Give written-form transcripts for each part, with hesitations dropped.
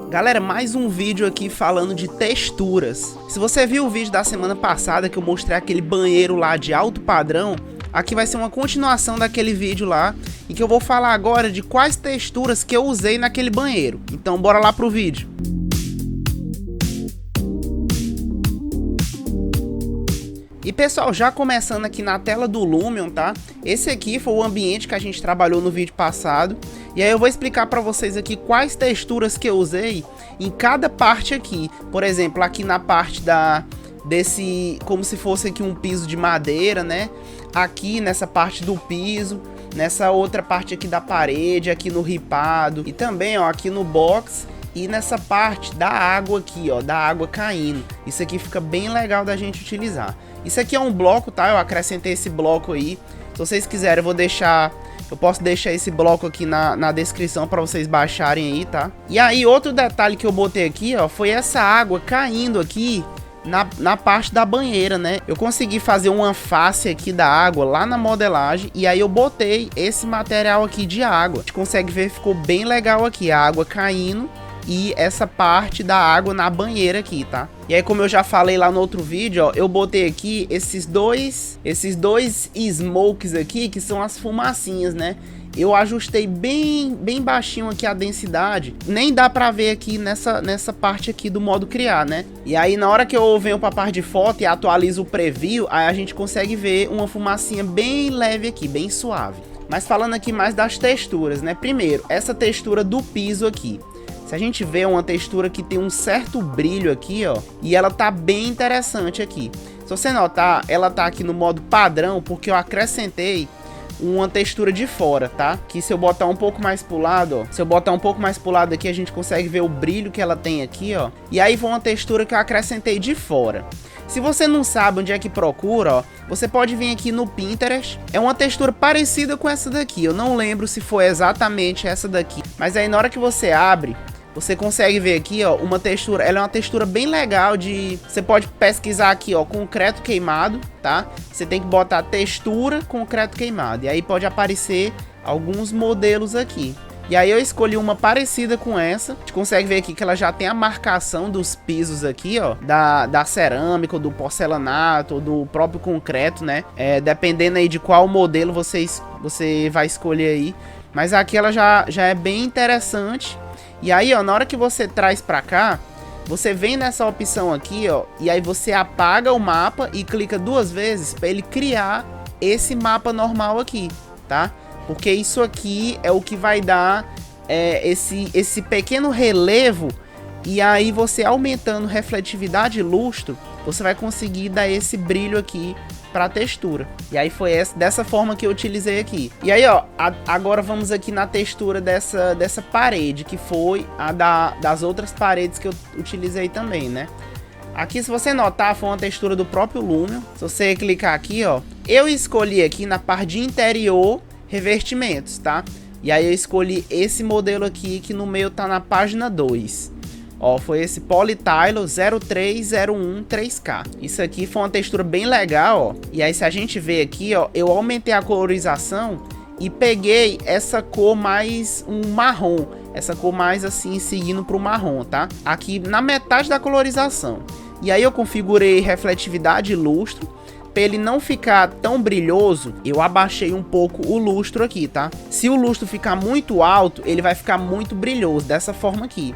Galera, mais um vídeo aqui falando de texturas. Se você viu o vídeo da semana passada que eu mostrei aquele banheiro lá de alto padrão, aqui vai ser uma continuação daquele vídeo lá, em que eu vou falar agora de quais texturas que eu usei naquele banheiro. Então bora lá pro vídeo. E pessoal, já começando aqui na tela do Lumion, tá? Esse aqui foi o ambiente que a gente trabalhou no vídeo passado. E aí eu vou explicar para vocês aqui quais texturas que eu usei em cada parte aqui. Por exemplo, aqui na parte desse, como se fosse aqui um piso de madeira, né? Aqui nessa parte do piso, nessa outra parte aqui da parede, aqui no ripado. E também, ó, aqui no box. E nessa parte da água aqui, ó, da água caindo. Isso aqui fica bem legal da gente utilizar. Isso aqui é um bloco, tá? Eu acrescentei esse bloco aí. Se vocês quiserem, eu posso deixar esse bloco aqui na descrição para vocês baixarem aí, tá? E aí, outro detalhe que eu botei aqui, ó, foi essa água caindo aqui na parte da banheira, né? Eu consegui fazer uma face aqui da água lá na modelagem e aí eu botei esse material aqui de água. A gente consegue ver, ficou bem legal aqui, a água caindo e essa parte da água na banheira aqui, tá? E aí, como eu já falei lá no outro vídeo, ó, eu botei aqui esses dois smokes aqui, que são as fumacinhas, né? Eu ajustei bem baixinho aqui a densidade. Nem dá pra ver aqui nessa parte aqui do modo criar, né? E aí, na hora que eu venho pra parte de foto e atualizo o preview, aí a gente consegue ver uma fumacinha bem leve aqui, bem suave. Mas falando aqui mais das texturas, né? Primeiro, essa textura do piso aqui. Se a gente vê uma textura que tem um certo brilho aqui, ó, e ela tá bem interessante aqui. Se você notar, ela tá aqui no modo padrão, porque eu acrescentei uma textura de fora, tá? Que se eu botar um pouco mais pro lado, ó, se eu botar um pouco mais pro lado aqui, a gente consegue ver o brilho que ela tem aqui, ó. E aí foi uma textura que eu acrescentei de fora. Se você não sabe onde é que procura, ó, você pode vir aqui no Pinterest. É uma textura parecida com essa daqui. Eu não lembro se foi exatamente essa daqui, mas aí na hora que você abre, você consegue ver aqui, ó, uma textura, ela é uma textura bem legal de... Você pode pesquisar aqui, ó, concreto queimado, tá? Você tem que botar textura concreto queimado, e aí pode aparecer alguns modelos aqui. E aí eu escolhi uma parecida com essa. A gente consegue ver aqui que ela já tem a marcação dos pisos aqui, ó, da cerâmica, do porcelanato, do próprio concreto, né? Dependendo aí de qual modelo você vai escolher aí. Mas aqui ela já é bem interessante. E aí, ó, na hora que você traz pra cá, você vem nessa opção aqui, ó, e aí você apaga o mapa e clica duas vezes para ele criar esse mapa normal aqui, tá? Porque isso aqui é o que vai dar esse pequeno relevo, e aí você aumentando refletividade e lustro, você vai conseguir dar esse brilho aqui para a textura. E aí foi dessa forma que eu utilizei aqui. E aí, ó, agora vamos aqui na textura dessa parede, que foi a das outras paredes que eu utilizei também, né? Aqui, se você notar, foi uma textura do próprio Lumion. Se você clicar aqui, ó, eu escolhi aqui na parte de interior revestimentos, tá? E aí eu escolhi esse modelo aqui, que no meio tá na página 2. Ó, foi esse Polytile 03013K. Isso aqui foi uma textura bem legal, ó. E aí, se a gente vê aqui, ó, eu aumentei a colorização e peguei essa cor mais um marrom. Essa cor mais assim, seguindo pro marrom, tá? Aqui na metade da colorização. E aí eu configurei refletividade e lustro. Para ele não ficar tão brilhoso, eu abaixei um pouco o lustro aqui, tá? Se o lustro ficar muito alto, ele vai ficar muito brilhoso, dessa forma aqui.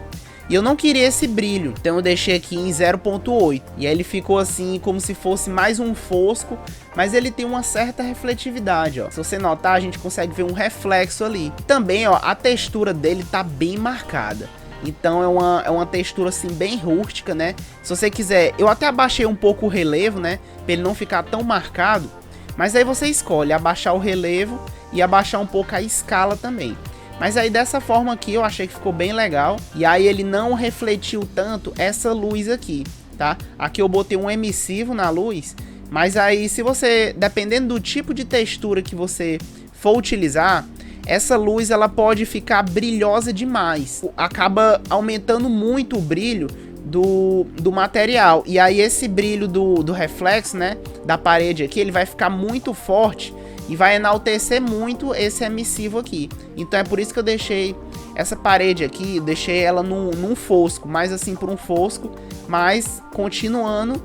E eu não queria esse brilho, então eu deixei aqui em 0.8. E aí ele ficou assim, como se fosse mais um fosco, mas ele tem uma certa refletividade, ó. Se você notar, a gente consegue ver um reflexo ali. Também, ó, a textura dele tá bem marcada. Então é uma textura assim bem rústica, né? Se você quiser, eu até abaixei um pouco o relevo, né? Pra ele não ficar tão marcado. Mas aí você escolhe abaixar o relevo e abaixar um pouco a escala também. Mas aí dessa forma aqui eu achei que ficou bem legal. E aí ele não refletiu tanto essa luz aqui, tá? Aqui eu botei um emissivo na luz. Mas aí, se você, dependendo do tipo de textura que você for utilizar, essa luz ela pode ficar brilhosa demais. Acaba aumentando muito o brilho do material. E aí esse brilho do reflexo, né, da parede aqui, ele vai ficar muito forte e vai enaltecer muito esse emissivo aqui. Então é por isso que eu deixei essa parede aqui, eu deixei ela num fosco, mais assim por um fosco, mas continuando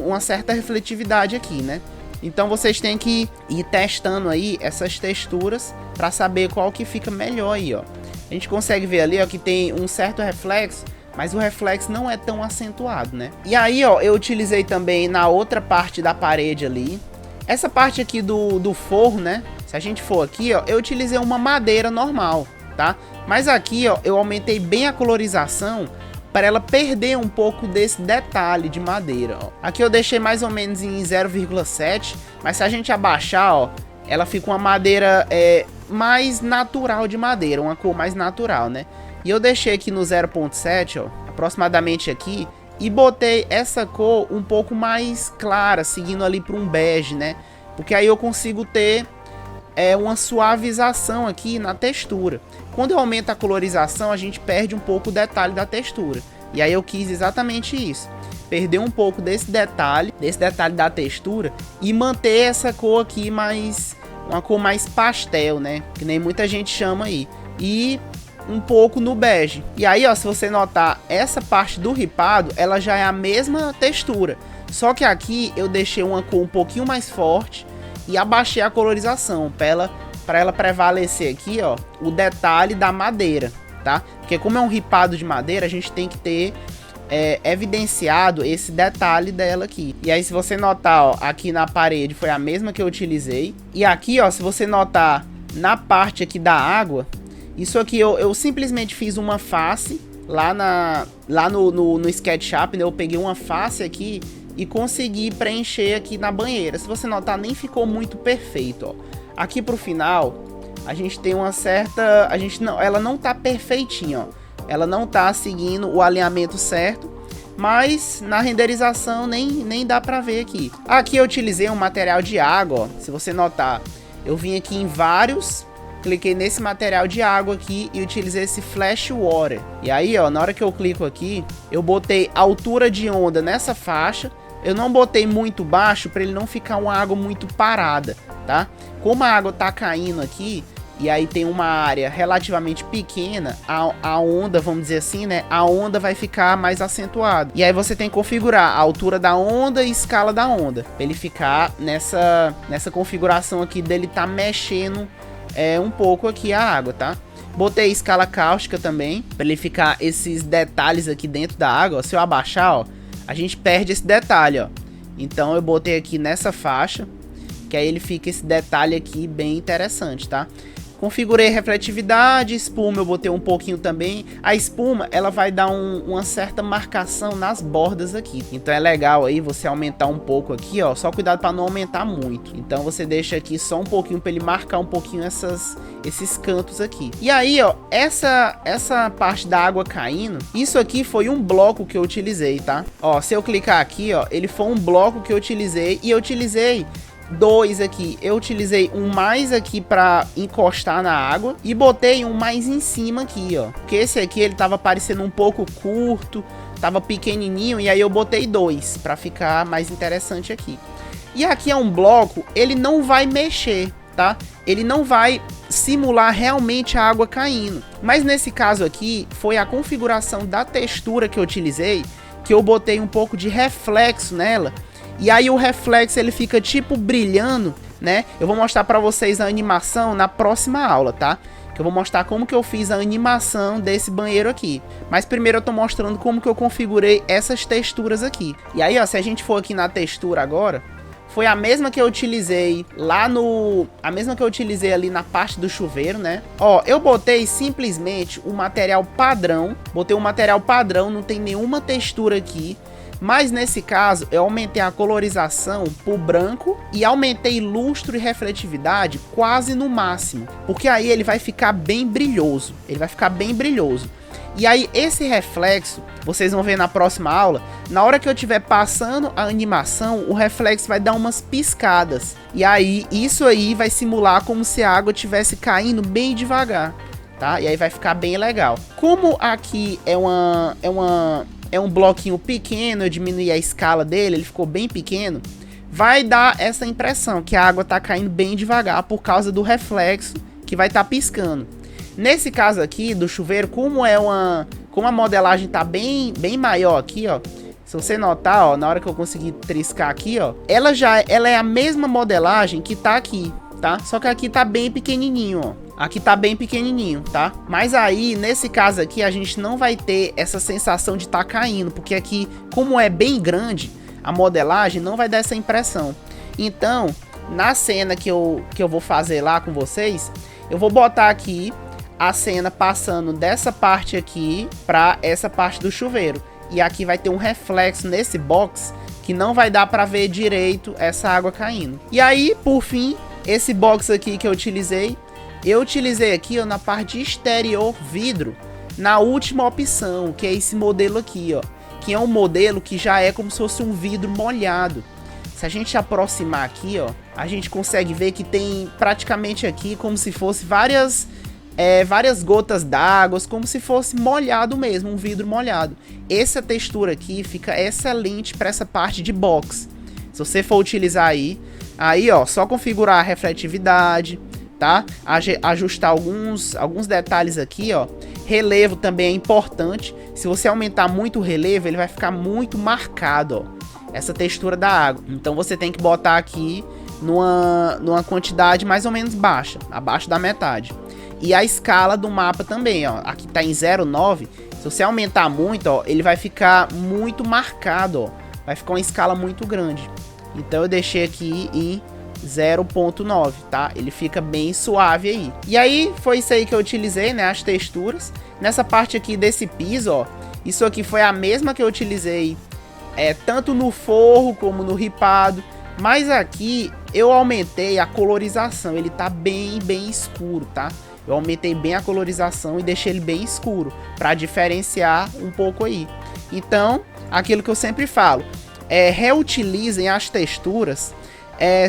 uma certa refletividade aqui, né? Então vocês têm que ir testando aí essas texturas para saber qual que fica melhor aí, ó. A gente consegue ver ali, ó, que tem um certo reflexo, mas o reflexo não é tão acentuado, né? E aí, ó, eu utilizei também na outra parte da parede ali. Essa parte aqui do forro, né? Se a gente for aqui, ó, eu utilizei uma madeira normal, tá? Mas aqui, ó, eu aumentei bem a colorização para ela perder um pouco desse detalhe de madeira, ó. Aqui eu deixei mais ou menos em 0,7, mas se a gente abaixar, ó, ela fica uma madeira mais natural de madeira, uma cor mais natural, né? E eu deixei aqui no 0,7, ó, aproximadamente aqui, e botei essa cor um pouco mais clara, seguindo ali para um bege, né? Porque aí eu consigo ter uma suavização aqui na textura. Quando eu aumento a colorização, a gente perde um pouco o detalhe da textura. E aí eu quis exatamente isso. Perder um pouco desse detalhe da textura e manter essa cor aqui mais... uma cor mais pastel, né? Que nem muita gente chama aí. E um pouco no bege. E aí, ó, se você notar, essa parte do ripado, ela já é a mesma textura. Só que aqui eu deixei uma cor um pouquinho mais forte e abaixei a colorização para ela prevalecer aqui, ó, o detalhe da madeira, tá? Porque como é um ripado de madeira, a gente tem que ter evidenciado esse detalhe dela aqui. E aí, se você notar, ó, aqui na parede foi a mesma que eu utilizei. E aqui, ó, se você notar na parte aqui da água, isso aqui eu simplesmente fiz uma face lá no SketchUp, né? Eu peguei uma face aqui e consegui preencher aqui na banheira. Se você notar, nem ficou muito perfeito, ó. Aqui pro final, a gente tem uma certa... ela não tá perfeitinha, ó. Ela não tá seguindo o alinhamento certo, mas na renderização nem dá pra ver aqui. Aqui eu utilizei um material de água, ó. Se você notar, eu vim aqui em vários... cliquei nesse material de água aqui e utilizei esse Flash Water. E aí, ó, na hora que eu clico aqui, eu botei altura de onda nessa faixa. Eu não botei muito baixo para ele não ficar uma água muito parada, tá? Como a água tá caindo aqui, e aí tem uma área relativamente pequena, a onda, vamos dizer assim, né? A onda vai ficar mais acentuada. E aí você tem que configurar a altura da onda e escala da onda, para ele ficar nessa configuração aqui dele tá mexendo um pouco aqui a água, tá? Botei escala cáustica também, para ele ficar esses detalhes aqui dentro da água, ó. Se eu abaixar, ó, a gente perde esse detalhe, ó. Então eu botei aqui nessa faixa, que aí ele fica esse detalhe aqui bem interessante, tá? Configurei refletividade, espuma eu botei um pouquinho também. A espuma, ela vai dar uma certa marcação nas bordas aqui. Então é legal aí você aumentar um pouco aqui, ó. Só cuidado para não aumentar muito. Então você deixa aqui só um pouquinho para ele marcar um pouquinho esses cantos aqui. E aí, ó, essa parte da água caindo, isso aqui foi um bloco que eu utilizei, tá? Ó, se eu clicar aqui, ó, ele foi um bloco que eu utilizei e eu utilizei dois aqui. Eu utilizei um mais aqui para encostar na água e botei um mais em cima aqui, ó. Porque esse aqui ele tava parecendo um pouco curto, tava pequenininho, e aí eu botei dois para ficar mais interessante aqui. E aqui é um bloco, ele não vai mexer, tá? Ele não vai simular realmente a água caindo. Mas nesse caso aqui, foi a configuração da textura que eu utilizei, que eu botei um pouco de reflexo nela. E aí o reflexo ele fica tipo brilhando, né? Eu vou mostrar para vocês a animação na próxima aula, tá? Que eu vou mostrar como que eu fiz a animação desse banheiro aqui. Mas primeiro eu tô mostrando como que eu configurei essas texturas aqui. E aí, ó, se a gente for aqui na textura agora, foi a mesma que eu utilizei a mesma que eu utilizei ali na parte do chuveiro, né? Ó, eu botei simplesmente o material padrão. Botei um material padrão, não tem nenhuma textura aqui. Mas nesse caso, eu aumentei a colorização pro branco e aumentei lustro e refletividade quase no máximo. Porque aí ele vai ficar bem brilhoso. Ele vai ficar bem brilhoso. E aí esse reflexo, vocês vão ver na próxima aula, na hora que eu estiver passando a animação, o reflexo vai dar umas piscadas. E aí, isso aí vai simular como se a água estivesse caindo bem devagar, tá? E aí vai ficar bem legal. Como aqui é um bloquinho pequeno, eu diminuí a escala dele, ele ficou bem pequeno, vai dar essa impressão que a água tá caindo bem devagar por causa do reflexo que vai estar piscando. Nesse caso aqui do chuveiro, como a modelagem tá bem maior aqui, ó. Se você notar, ó, na hora que eu conseguir triscar aqui, ó, ela é a mesma modelagem que tá aqui, tá? Só que aqui tá bem pequenininho, ó. Aqui tá bem pequenininho, tá? Mas aí, nesse caso aqui, a gente não vai ter essa sensação de tá caindo, porque aqui, como é bem grande, a modelagem não vai dar essa impressão. Então, na cena que eu vou fazer lá com vocês, eu vou botar aqui a cena passando dessa parte aqui pra essa parte do chuveiro. E aqui vai ter um reflexo nesse box que não vai dar pra ver direito essa água caindo. E aí, por fim, esse box aqui que eu utilizei aqui, ó, na parte exterior vidro, na última opção, que é esse modelo aqui, ó, que é um modelo que já é como se fosse um vidro molhado. Se a gente aproximar aqui, ó, a gente consegue ver que tem praticamente aqui como se fosse várias gotas d'água, como se fosse molhado mesmo, um vidro molhado. Essa textura aqui fica excelente para essa parte de box. Se você for utilizar aí, ó, só configurar a refletividade, tá? Ajustar alguns detalhes aqui, ó. Relevo também é importante. Se você aumentar muito o relevo, ele vai ficar muito marcado, ó, essa textura da água. Então você tem que botar aqui numa quantidade mais ou menos baixa, abaixo da metade. E a escala do mapa também, ó. Aqui tá em 0,9. Se você aumentar muito, ó, ele vai ficar muito marcado, ó. Vai ficar uma escala muito grande. Então eu deixei aqui em 0,9, tá? Ele fica bem suave aí. E aí, foi isso aí que eu utilizei, né? As texturas. Nessa parte aqui desse piso, ó. Isso aqui foi a mesma que eu utilizei tanto no forro como no ripado. Mas aqui eu aumentei a colorização. Ele tá bem escuro, tá? Eu aumentei bem a colorização e deixei ele bem escuro, para diferenciar um pouco aí. Então, aquilo que eu sempre falo, reutilizem as texturas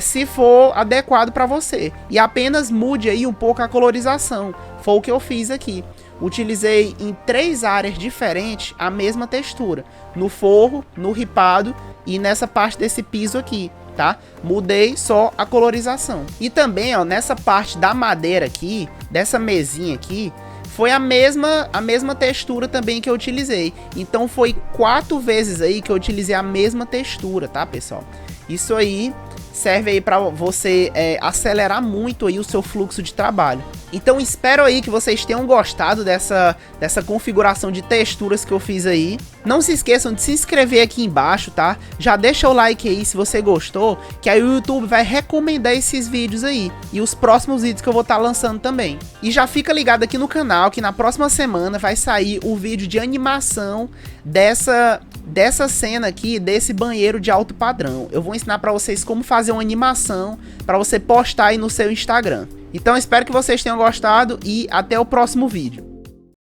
se for adequado para você. E apenas mude aí um pouco a colorização. Foi o que eu fiz aqui. Utilizei em 3 áreas diferentes a mesma textura. No forro, no ripado e nessa parte desse piso aqui, tá? Mudei só a colorização. E também, ó, nessa parte da madeira aqui, dessa mesinha aqui, foi a mesma textura também que eu utilizei. Então foi 4 vezes aí que eu utilizei a mesma textura, tá, pessoal? Isso aí serve aí para você acelerar muito aí o seu fluxo de trabalho. Então espero aí que vocês tenham gostado dessa configuração de texturas que eu fiz aí. Não se esqueçam de se inscrever aqui embaixo, tá? Já deixa o like aí se você gostou, que aí o YouTube vai recomendar esses vídeos aí. E os próximos vídeos que eu vou estar lançando também. E já fica ligado aqui no canal que na próxima semana vai sair o vídeo de animação dessa cena aqui, desse banheiro de alto padrão. Eu vou ensinar para vocês como fazer uma animação para você postar aí no seu Instagram. Então espero que vocês tenham gostado e até o próximo vídeo.